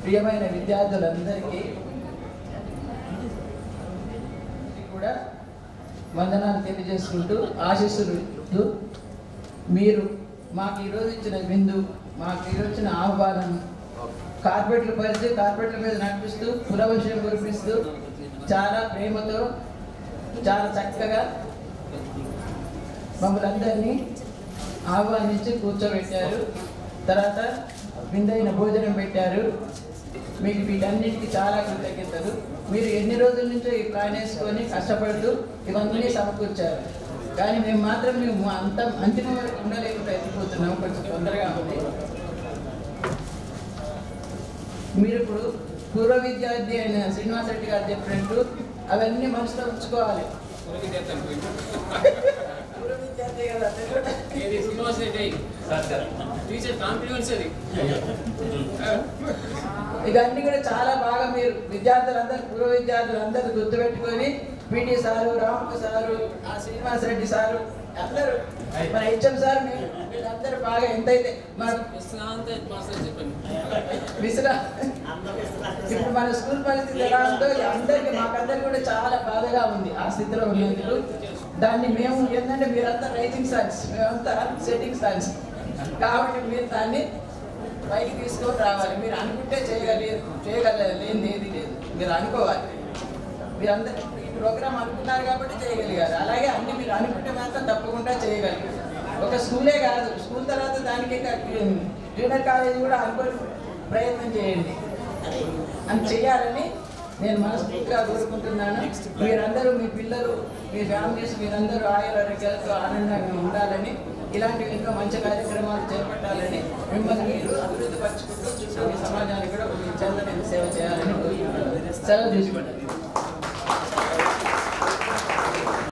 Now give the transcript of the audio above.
ప్రియమైన విద్యార్థులందరికీ కూడా వందనాలు తెలియజేసుకుంటూ ఆశీస్సులు మీరు మాకు ఈరోజు ఇచ్చిన విందు మాకు ఈరోజు ఇచ్చిన ఆహ్వానం కార్పెట్లు పరిచి కార్పెట్ల మీద నడిపిస్తూ పురవశం కురిపిస్తూ చాలా ప్రేమతో చాలా చక్కగా మమ్మల్ని అందరినీ ఆహ్వానించి కూర్చోబెట్టారు. తర్వాత విందైన భోజనం పెట్టారు. మీకు వీటన్నిటికీ చాలా కృతజ్ఞతలు. మీరు ఎన్ని రోజుల నుంచో ఈ ప్లాన్ వేసుకొని కష్టపడుతూ ఇవన్నీ సమకూర్చారు. కానీ మేము మాత్రం అంత అంతిమ వరకు ఉండలేకుండా ఎత్తిపోతున్నాం. కొంచెం తొందరగా ఉంది. మీరు ఇప్పుడు పూర్వ విద్యార్థి అయిన శ్రీనివాస్ రెడ్డి గారు చెప్పినట్టు అవన్నీ మనసులో ఉంచుకోవాలి. ఇవన్నీ కూడా చాలా బాగా మీరు విద్యార్థులందరూ పూర్వ విద్యార్థులందరూ గుర్తుపెట్టుకొని పీటీ సారు, రామకు సారు, శ్రీనివాస్ రెడ్డి సారు అందరూ మన హెచ్ఎం సార్ వీళ్ళందరూ బాగా ఎంతైతే మన ఇప్పుడు మన స్కూల్ పరిస్థితి ఎలా ఉందో మాకందరికి కూడా చాలా బాధగా ఉంది. ఆ స్థితిలో ఉన్నందుకు దాన్ని మేము ఏంటంటే మీరంతా రైజింగ్ సన్స్, మేమంతా సెట్టింగ్ సన్స్ కాబట్టి మీరు దాన్ని పైకి తీసుకొని రావాలి. మీరు అనుకుంటే చేయగలేనిది ఏది లేదు. మీరు అనుకోవాలి. మీరందరూ ఈ ప్రోగ్రామ్ అనుకున్నారు కాబట్టి చేయగలిగారు. అలాగే అన్ని మీరు అనుకుంటే మాత్రం తప్పకుండా చేయగలిగారు. ఒక స్కూలే కాదు, స్కూల్ తర్వాత దానికి జూనియర్ కాలేజ్ కూడా అనుకోని ప్రయత్నం చేయండి. అని చేయాలని నేను మనస్ఫూర్తిగా కోరుకుంటున్నాను. మీరందరూ మీ పిల్లలు మీ ఫ్యామిలీస్ మీరందరూ ఆయురారోగ్యాలతో ఆనందంగా ఉండాలని, ఇలాంటివి ఇంకా మంచి కార్యక్రమాలు చేపట్టాలని, మిమ్మల్ని మీరు అభివృద్ధి పరచుకుంటూ చుట్టూ సమాజానికి కూడా చెందని సేవ చేయాలని సెలవు తీసుకుంటాను.